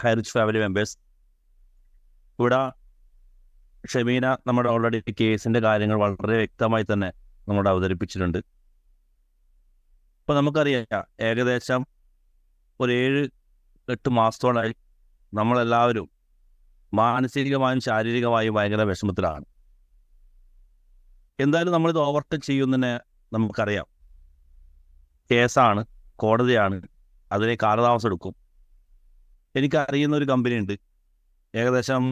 Highrich family members. ഇവിടെ ഷമീന നമ്മുടെ already കേസിൻ്റെ കാര്യങ്ങൾ വളരെ വ്യക്തമായി തന്നെ നമ്മുടെ അവതരിപ്പിച്ചിട്ടുണ്ട്. ഇപ്പോൾ നമുക്കറിയാം ഏകദേശം ഒരു 7-8 മാസത്തോളായി നമ്മളെല്ലാവരും മാനസികമായും ശാരീരികമായും ഭയങ്കര വിഷമത്തിലാണ്. എന്തായാലും നമ്മളിത് ഓവർകം ചെയ്യുന്നതിനെ നമുക്കറിയാം. കേസാണ്, കോടതിയാണ്, അതിന് കാലതാമസം എടുക്കും. എനിക്കറിയുന്ന ഒരു കമ്പനി ഉണ്ട്, ഏകദേശം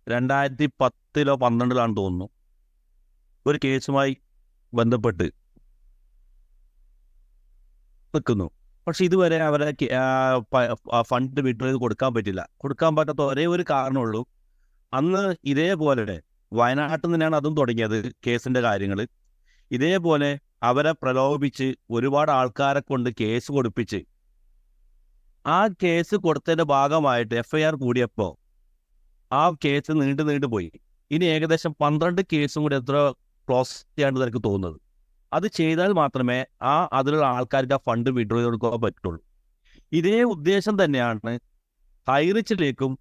2010-ലോ 2012-ലാണ് തോന്നുന്നു, ഒരു കേസുമായി ബന്ധപ്പെട്ട് നിൽക്കുന്നു. പക്ഷെ ഇതുവരെ അവരെ ഫണ്ട് വിഡ്രോ ചെയ്ത് കൊടുക്കാൻ പറ്റില്ല. കൊടുക്കാൻ പറ്റാത്ത ഒരേ ഒരു കാരണമുള്ളൂ, അന്ന് ഇതേപോലെ വയനാട്ടിൽ നിന്നാണ് അതും തുടങ്ങിയത് കേസിൻ്റെ കാര്യങ്ങൾ. ഇതേപോലെ അവരെ പ്രലോഭിപ്പിച്ച് ഒരുപാട് ആൾക്കാരെ കൊണ്ട് കേസ് കൊടുപ്പിച്ച് ആ കേസ് കൊടുത്തതിൻ്റെ ഭാഗമായിട്ട് FIR കൂടിയപ്പോൾ ആ കേസ് നീണ്ടു പോയി. ഇനി ഏകദേശം 12 കേസും കൂടി എത്ര ക്ലോസ് ചെയ്യാണ്ട് എനിക്ക് തോന്നുന്നത്. അത് ചെയ്താൽ മാത്രമേ അതിലുള്ള ആൾക്കാർക്ക് ആ ഫണ്ട് വിഡ്രോ ചെയ്ത് കൊടുക്കാൻ പറ്റുള്ളൂ. ഇതേ ഉദ്ദേശം തന്നെയാണ് ഹൈറിച്ചിലേക്കും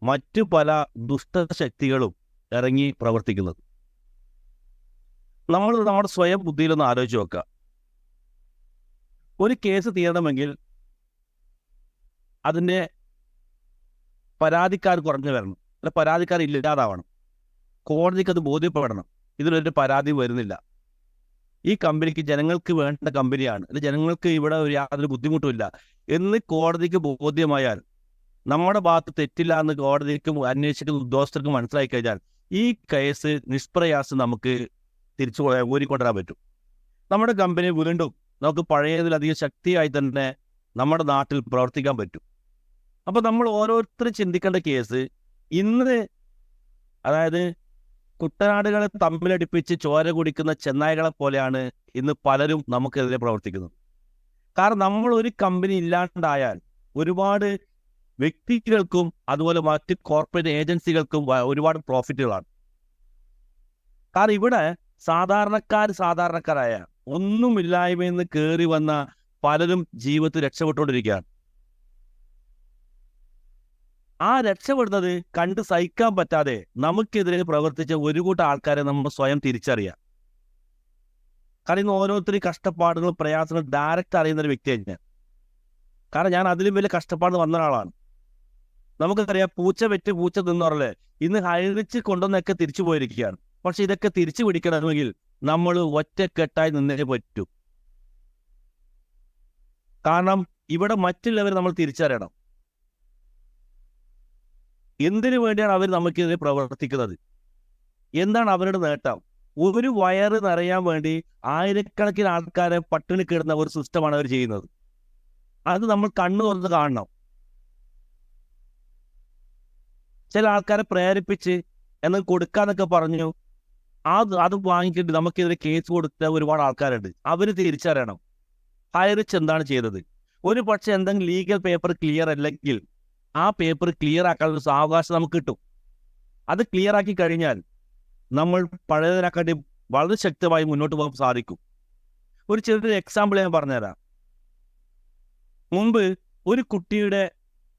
മറ്റു പല ദുഷ്ടശക്തികളും ഇറങ്ങി പ്രവർത്തിക്കുന്നത്. നമ്മുടെ സ്വയം ബുദ്ധിയിലൊന്ന് ആലോചിച്ച് നോക്കുക. ഒരു കേസ് തീരണമെങ്കിൽ അതിൻ്റെ പരാതിക്കാർ കുറഞ്ഞു വരണം, അല്ല പരാതിക്കാർ ഇല്ലാതാവണം. കോടതിക്ക് അത് ബോധ്യപ്പെടണം, ഇതിലൊരു പരാതി വരുന്നില്ല, ഈ കമ്പനിക്ക് ജനങ്ങൾക്ക് വേണ്ട കമ്പനിയാണ്, അല്ല ജനങ്ങൾക്ക് ഇവിടെ യാതൊരു ബുദ്ധിമുട്ടുമില്ല എന്ന് കോടതിക്ക് ബോധ്യമായാൽ, നമ്മുടെ ഭാഗത്ത് തെറ്റില്ല എന്ന് കോടതിക്ക് അന്വേഷിക്കുന്ന ഉദ്യോഗസ്ഥർക്ക് മനസ്സിലായി കഴിഞ്ഞാൽ ഈ കേസ് നിഷ്പ്രയാസം നമുക്ക് തിരിച്ചു ഊരിക്കൊണ്ടുവരാൻ പറ്റും. നമ്മുടെ കമ്പനി വീണ്ടും നമുക്ക് പഴയതിലധികം ശക്തിയായി തന്നെ നമ്മുടെ നാട്ടിൽ പ്രവർത്തിക്കാൻ പറ്റും. അപ്പോൾ നമ്മൾ ഓരോരുത്തരും ചിന്തിക്കേണ്ട കേസ് ഇന്ന്, അതായത് കുട്ടനാടുകളെ തമ്മിലടിപ്പിച്ച് ചോര കുടിക്കുന്ന ചെന്നായ്കളെ പോലെയാണ് ഇന്ന് പലരും നമുക്കെതിരെ പ്രവർത്തിക്കുന്നത്. കാരണം നമ്മൾ ഒരു കമ്പനി ഇല്ലാണ്ടായാൽ ഒരുപാട് വ്യക്തികൾക്കും അതുപോലെ മറ്റ് കോർപ്പറേറ്റ് ഏജൻസികൾക്കും ഒരുപാട് പ്രോഫിറ്റുകളാണ്. കാരണം ഇവിടെ സാധാരണക്കാരായ ഒന്നുമില്ലായ്മയിൽ നിന്ന് കയറി വന്ന പലരും ജീവിതത്തിൽ രക്ഷപ്പെട്ടുകൊണ്ടിരിക്കുകയാണ്. ആ രക്ഷപ്പെടുന്നത് കണ്ട് സഹിക്കാൻ പറ്റാതെ നമുക്കെതിരെ പ്രവർത്തിച്ച ഒരു കൂട്ടം ആൾക്കാരെ നമ്മൾ സ്വയം തിരിച്ചറിയാം. കാരണം ഇന്ന് ഓരോരുത്തരും കഷ്ടപ്പാടുകളും പ്രയാസങ്ങളും ഡയറക്റ്റ് അറിയുന്ന ഒരു വ്യക്തിയാണ് ഞാൻ. കാരണം ഞാൻ അതിലും വലിയ കഷ്ടപ്പാട് വന്ന ഒരാളാണ്. നമുക്കറിയാം, പൂച്ച വെറ്റ് പൂച്ച തിന്നോറല്ലേ, ഇന്ന് ഹൈറിച്ച് കൊണ്ടുവന്നൊക്കെ തിരിച്ചു പോയിരിക്കുകയാണ്. പക്ഷെ ഇതൊക്കെ തിരിച്ചു പിടിക്കണമെങ്കിൽ നമ്മൾ ഒറ്റക്കെട്ടായി നിന്നേ പറ്റൂ. കാരണം ഇവിടെ മറ്റുള്ളവർ നമ്മൾ തിരിച്ചറിയണം, എന്തിനു വേണ്ടിയാണ് അവർ നമുക്കെതിരെ പ്രവർത്തിക്കുന്നത്, എന്താണ് അവരുടെ നേട്ടം. ഒരു വയറ് നിറയാൻ വേണ്ടി ആയിരക്കണക്കിന് ആൾക്കാരെ പട്ടിണി കിടന്ന ഒരു സിസ്റ്റമാണ് അവർ ചെയ്യുന്നത്. അത് നമ്മൾ കണ്ണു തുറന്ന് കാണണം. ചില ആൾക്കാരെ പ്രേരിപ്പിച്ച് എന്ന് കൊടുക്കാന്നൊക്കെ പറഞ്ഞു, അത് വാങ്ങിക്കിട്ട് നമുക്കെതിരെ കേസ് കൊടുത്ത ഒരുപാട് ആൾക്കാരുണ്ട്. അവർ തിരിച്ചറിയണം ഹൈറിച്ച് എന്താണ് ചെയ്തത്. ഒരു പക്ഷെ എന്തെങ്കിലും ലീഗൽ പേപ്പർ ക്ലിയർ അല്ലെങ്കിൽ ആ പേപ്പർ ക്ലിയർ ആക്കാനുള്ള സാവകാശം നമുക്ക് കിട്ടും. അത് ക്ലിയർ ആക്കി കഴിഞ്ഞാൽ നമ്മൾ പഴയതിനെക്കാട്ടി വളരെ ശക്തമായി മുന്നോട്ട് പോകാൻ സാധിക്കും. ഒരു ചെറിയൊരു എക്സാമ്പിൾ ഞാൻ പറഞ്ഞുതരാം. മുമ്പ് ഒരു കുട്ടിയുടെ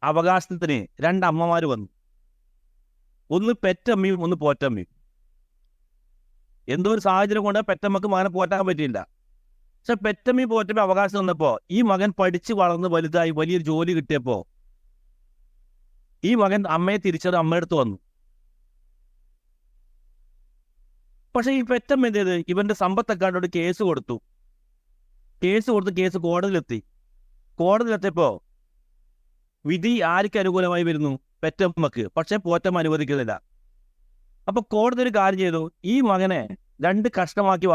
അവകാശത്തിന് 2 അമ്മമാർ വന്നു, ഒന്ന് പെറ്റമ്മയും ഒന്ന് പോറ്റമ്മയും. എന്തോ ഒരു സാഹചര്യം കൊണ്ട് പെറ്റമ്മക്ക് മകനെ പോറ്റാൻ പറ്റിയില്ല. പക്ഷെ പെറ്റമ്മയും പോറ്റമ്മയും അവകാശം വന്നപ്പോൾ ഈ മകൻ പഠിച്ച് വളർന്ന് വലുതായി വലിയൊരു ജോലി കിട്ടിയപ്പോൾ ഈ മകൻ അമ്മയെ തിരിച്ചത് അമ്മയടുത്ത് വന്നു. പക്ഷെ ഈ പെറ്റമ്മ എന്ത് ചെയ്ത് ഇവന്റെ സമ്പത്തൊക്കെ കേസ് കൊടുത്തു. കേസ് കോടതിയിലെത്തിയപ്പോ വിധി ആർക്ക് അനുകൂലമായി വരുന്നു? പെറ്റമ്മക്ക്. പക്ഷെ പോറ്റമ്മ അനുവദിക്കുന്നില്ല. അപ്പൊ കോടതി ഒരു കാര്യം ചെയ്തു, ഈ മകനെ 2 കഷ്ണമാക്കി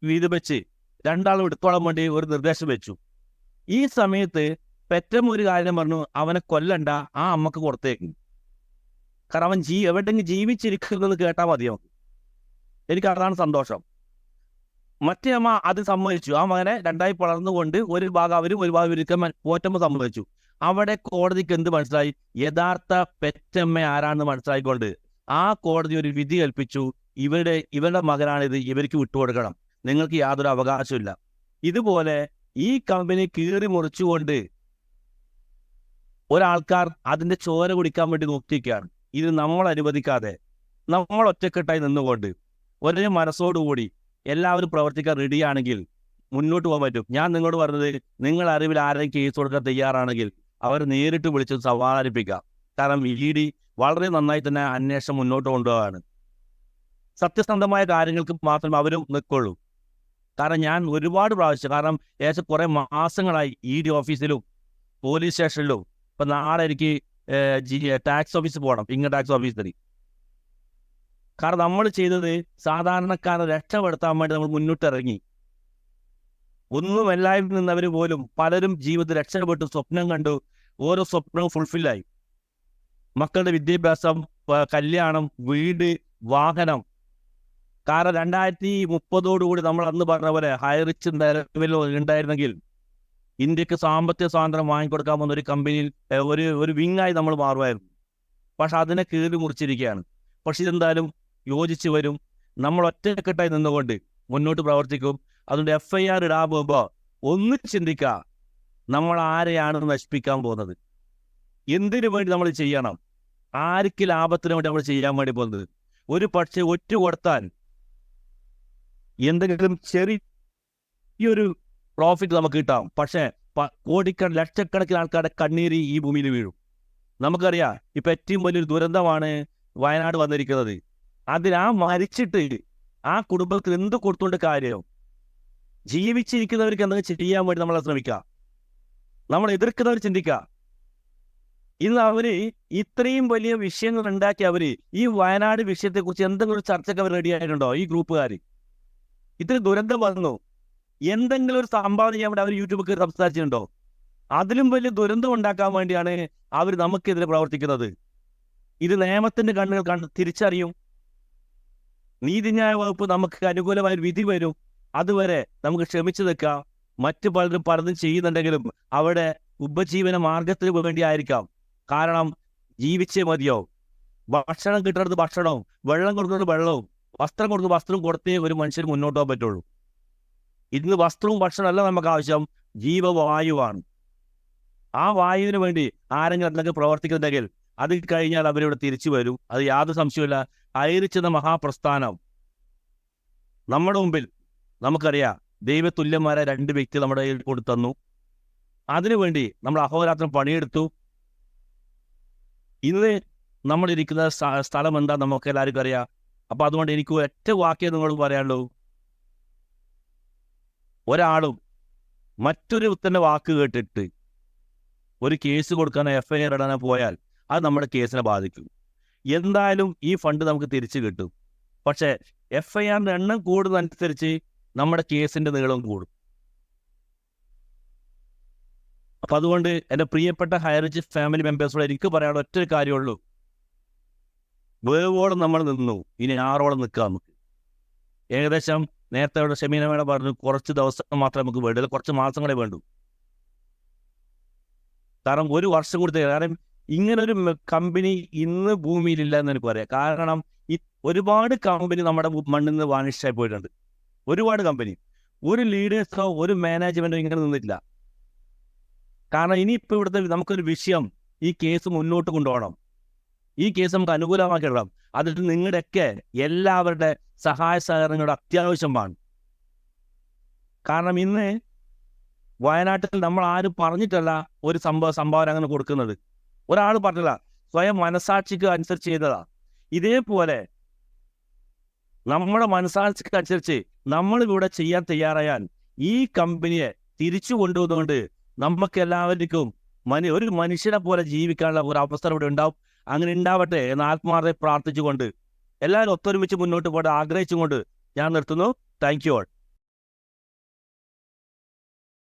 വീതം വെച്ച് 2 ആളും എടുത്തോളാൻ വേണ്ടി ഒരു നിർദ്ദേശം വെച്ചു. ഈ സമയത്ത് പെറ്റമ്മ ഒരു കാര്യം പറഞ്ഞു, അവനെ കൊല്ലണ്ട, ആ അമ്മക്ക് കൊടുത്തേക്കും. കാരണം അവൻ എവിടെയെങ്കിലും ജീവിച്ചിരിക്കുന്നത് കേട്ടാൽ മതിയോ, എനിക്ക് അതാണ് സന്തോഷം. മറ്റേ അമ്മ അത് സമ്മതിച്ചു. ആ മകനെ 2ആയി പിളർന്നുകൊണ്ട് ഒരു ഭാഗം അവരും ഒരു ഭാഗം ഇരിക്കാൻ പോറ്റമ്മ സമ്മതിച്ചു. അവിടെ കോടതിക്ക് എന്ത് മനസ്സിലായി? യഥാർത്ഥ പെറ്റമ്മ ആരാണെന്ന് മനസ്സിലായിക്കൊണ്ട് ആ കോടതി ഒരു വിധി കൽപ്പിച്ചു, ഇവരുടെ മകനാണിത്, ഇവർക്ക് വിട്ടുകൊടുക്കണം, നിങ്ങൾക്ക് യാതൊരു അവകാശമില്ല. ഇതുപോലെ ഈ കമ്പനി കീറി മുറിച്ചുകൊണ്ട് ഒരാൾക്കാർ അതിന്റെ ചോര കുടിക്കാൻ വേണ്ടി നോക്കിയിരിക്കുകയാണ്. ഇത് നമ്മൾ അനുവദിക്കാതെ നമ്മൾ ഒറ്റക്കെട്ടായി നിന്നുകൊണ്ട് ഒരേ മനസ്സോടുകൂടി എല്ലാവരും പ്രവർത്തിക്കാൻ റെഡിയാണെങ്കിൽ മുന്നോട്ട് പോകാൻ പറ്റും. ഞാൻ നിങ്ങളോട് പറഞ്ഞത്, നിങ്ങൾ അറിവിൽ ആരെയും കേസ് കൊടുക്കാൻ തയ്യാറാണെങ്കിൽ അവർ നേരിട്ട് വിളിച്ച് സമാധാനിപ്പിക്കാം. കാരണം ED വളരെ നന്നായി തന്നെ അന്വേഷണം മുന്നോട്ട് കൊണ്ടുപോകാണ്. സത്യസന്ധമായ കാര്യങ്ങൾക്ക് മാത്രമേ അവരും നിൽക്കുള്ളൂ. കാരണം ഞാൻ ഒരുപാട് പ്രാവശ്യം, കാരണം ഏകദേശം കുറെ മാസങ്ങളായി ED ഓഫീസിലും പോലീസ് സ്റ്റേഷനിലും. ഇപ്പൊ നാളെ എനിക്ക് ടാക്സ് ഓഫീസിൽ പോകണം, ഇൻകം ടാക്സ് ഓഫീസിൽ. കാരണം നമ്മൾ ചെയ്തത് സാധാരണക്കാരെ രക്ഷപ്പെടുത്താൻ വേണ്ടി നമ്മൾ മുന്നിട്ടിറങ്ങി. ഒന്നുമെല്ലായ്മ നിന്നവർ പോലും പലരും ജീവിതത്തിൽ രക്ഷപ്പെട്ടു, സ്വപ്നം കണ്ടു, ഓരോ സ്വപ്നവും ഫുൾഫില്ലായി. മക്കളുടെ വിദ്യാഭ്യാസം, കല്യാണം, വീട്, വാഹനം. കാരണം 2030 നമ്മൾ അന്ന് പറഞ്ഞ പോലെ ഹൈ റിച്ച് ലെവലിൽ ഉണ്ടായിരുന്നെങ്കിൽ ഇന്ത്യക്ക് സാമ്പത്തിക സ്വാതന്ത്ര്യം വാങ്ങിക്കൊടുക്കാൻ പോകുന്ന ഒരു കമ്പനിയിൽ ഒരു വിങ്ങായി നമ്മൾ മാറുമായിരുന്നു. പക്ഷെ അതിനെ കീറി മുറിച്ചിരിക്കുകയാണ്. പക്ഷെ ഇതെന്തായാലും യോജിച്ച് വരും. നമ്മൾ ഒറ്റക്കെട്ടായി നിന്നുകൊണ്ട് മുന്നോട്ട് പ്രവർത്തിക്കും. അതുകൊണ്ട് FIR ഇടാൻ പോകുമ്പോൾ ഒന്ന് ചിന്തിക്കുക, നമ്മൾ ആരെയാണ് നശിപ്പിക്കാൻ പോകുന്നത്, എന്തിനു വേണ്ടി നമ്മൾ ചെയ്യണം, ആർക്ക് ലാഭത്തിന് വേണ്ടി നമ്മൾ ചെയ്യാൻ വേണ്ടി പോകുന്നത്. ഒരു പക്ഷേ ഒറ്റ കൊടുത്താൽ എന്തെങ്കിലും ചെറിയൊരു പ്രോഫിറ്റ് നമുക്ക് കിട്ടാം. പക്ഷേ ലക്ഷക്കണക്കിന് ആൾക്കാരുടെ കണ്ണീര് ഈ ഭൂമിയിൽ വീഴും. നമുക്കറിയാം, ഇപ്പൊ ഏറ്റവും വലിയൊരു ദുരന്തമാണ് വയനാട് വന്നിരിക്കുന്നത്. മരിച്ചിട്ട് ആ കുടുംബത്തിന് എന്ത് കൊടുത്തുകൊണ്ട് കാര്യം? ജീവിച്ചിരിക്കുന്നവർക്ക് എന്തെങ്കിലും ചെയ്യാൻ വേണ്ടി നമ്മളെ ശ്രമിക്കുക. നമ്മൾ എതിർക്കുന്നവർ ചിന്തിക്കുക. ഇന്ന് അവര് ഇത്രയും വലിയ വിഷയങ്ങൾ ഉണ്ടാക്കി അവര് ഈ വയനാട് വിഷയത്തെക്കുറിച്ച് എന്തെങ്കിലും ഒരു ചർച്ചയ്ക്ക് അവർ റെഡി ആയിട്ടുണ്ടോ? ഈ ഗ്രൂപ്പുകാർ ഇത്ര ദുരന്തം വന്നു, എന്തെങ്കിലും ഒരു സംഭാവന ചെയ്യാൻ വേണ്ടി അവർ യൂട്യൂബിൽ സംസാരിച്ചിട്ടുണ്ടോ? അതിലും വലിയ ദുരന്തം ഉണ്ടാക്കാൻ വേണ്ടിയാണ് അവർ നമുക്കെതിരെ പ്രവർത്തിക്കുന്നത്. ഇത് നിയമത്തിന്റെ കണ്ണുകൾ തിരിച്ചറിയും. നീതിന്യായ വകുപ്പ് നമുക്ക് അനുകൂലമായ വിധി വരും. അതുവരെ നമുക്ക് ക്ഷമിച്ചു നിൽക്കാം. മറ്റു പലതും ചെയ്യുന്നുണ്ടെങ്കിലും അവിടെ ഉപജീവന മാർഗത്തിന് വേണ്ടിയായിരിക്കാം. കാരണം ജീവിച്ചേ മതിയോ. ഭക്ഷണം കിട്ടുന്നത് ഭക്ഷണവും, വെള്ളം കൊടുക്കുന്നത് വെള്ളവും, വസ്ത്രം കൊടുക്കുന്നത് വസ്ത്രവും കൊടുത്തേ ഒരു മനുഷ്യന് മുന്നോട്ട് പോകാൻ പറ്റുള്ളൂ. ഇന്ന് വസ്ത്രവും ഭക്ഷണവും അല്ല നമുക്ക് ആവശ്യം, ജീവവായുവാണ്. ആ വായുവിന് വേണ്ടി ആരെങ്കിലും എന്തൊക്കെ പ്രവർത്തിക്കുന്നുണ്ടെങ്കിൽ അത് കഴിഞ്ഞാൽ അവരിവിടെ തിരിച്ചു വരും. അത് യാതൊരു സംശയമില്ല. അയരിച്ചെന്ന മഹാപ്രസ്ഥാനം നമ്മുടെ മുമ്പിൽ നമുക്കറിയാം. ദൈവതുല്യന്മാരെ 2 വ്യക്തി നമ്മുടെ കയ്യിൽ കൊടുത്തന്നു. അതിനുവേണ്ടി നമ്മൾ അഹോരാത്രം പണിയെടുത്തു. ഇന്ന് നമ്മളിരിക്കുന്ന സ്ഥലം എന്താ നമുക്ക് എല്ലാവർക്കും അറിയാം. അപ്പൊ അതുകൊണ്ട് എനിക്ക് ഒറ്റ വാക്കേ നിങ്ങളോട് പറയാനുള്ളൂ. ഒരാളും മറ്റൊരു ഉത്തരന്റെ വാക്ക് കേട്ടിട്ട് ഒരു കേസ് കൊടുക്കാനോ FIR ഇടാനോ പോയാൽ അത് നമ്മുടെ കേസിനെ ബാധിക്കും. എന്തായാലും ഈ ഫണ്ട് നമുക്ക് തിരിച്ചു കിട്ടും. പക്ഷെ FIRന്റെ എണ്ണം കൂടുന്നതനുസരിച്ച് നമ്മുടെ കേസിന്റെ നീളം കൂടും. അപ്പൊ അതുകൊണ്ട് എൻ്റെ പ്രിയപ്പെട്ട ഹൈ റിച്ച് ഫാമിലി മെമ്പേഴ്സോട് എനിക്ക് പറയാനുള്ള ഒറ്റൊരു കാര്യമുള്ളൂ. വേവോളം നമ്മൾ നിന്നു, ഇനി 6ഓളം നിൽക്കാം നമുക്ക്. ഏകദേശം നേരത്തെ അവിടെ ഷമീന മേഡം പറഞ്ഞു, കുറച്ച് ദിവസം മാത്രമേ നമുക്ക് വേണ്ടൂ, അല്ലെങ്കിൽ കുറച്ച് മാസങ്ങളെ വേണ്ടൂ. കാരണം 1 വർഷം കൂടി. കാരണം ഇങ്ങനൊരു കമ്പനി ഇന്ന് ഭൂമിയിലില്ല എന്ന് എനിക്ക് പറയാം. കാരണം ഒരുപാട് കമ്പനി നമ്മുടെ മണ്ണിൽ നിന്ന് വാനിഷായി പോയിട്ടുണ്ട്. ഒരുപാട് കമ്പനി. ഒരു ലീഡേഴ്സോ ഒരു മാനേജ്മെന്റോ ഇങ്ങനെ നിന്നിട്ടില്ല. കാരണം ഇനിയിപ്പോൾ ഇവിടുത്തെ നമുക്കൊരു വിഷയം, ഈ കേസ് മുന്നോട്ട് കൊണ്ടുപോകണം, ഈ കേസ് നമുക്ക് അനുകൂലമാക്കി ഇടണം. അതിൽ നിങ്ങളുടെയൊക്കെ എല്ലാവരുടെ സഹായ സഹകരണങ്ങളുടെ അത്യാവശ്യമാണ്. കാരണം ഇന്ന് വയനാട്ടിൽ നമ്മൾ ആരും പറഞ്ഞിട്ടല്ല ഒരു സംഭാവന അങ്ങനെ കൊടുക്കുന്നത്. ഒരാൾ പറഞ്ഞില്ല, സ്വയം മനസാക്ഷിക്ക് അനുസരിച്ച് ചെയ്തതാ. ഇതേപോലെ നമ്മുടെ മനസാക്ഷിക്ക് അനുസരിച്ച് നമ്മളിവിടെ ചെയ്യാൻ തയ്യാറായാൽ ഈ കമ്പനിയെ തിരിച്ചു കൊണ്ടുവന്നുകൊണ്ട് നമുക്ക് എല്ലാവർക്കും ഒരു മനുഷ്യനെ പോലെ ജീവിക്കാനുള്ള ഒരു അവസരം ഇവിടെ ഉണ്ടാവും. അങ്ങനെ ഉണ്ടാവട്ടെ എന്ന് ആത്മാർത്ഥമായി പ്രാർത്ഥിച്ചുകൊണ്ട് എല്ലാവരും ഒത്തൊരുമിച്ച് മുന്നോട്ട് പോകാൻ ആഗ്രഹിച്ചുകൊണ്ട് ഞാൻ നിർത്തുന്നു. Thank you all.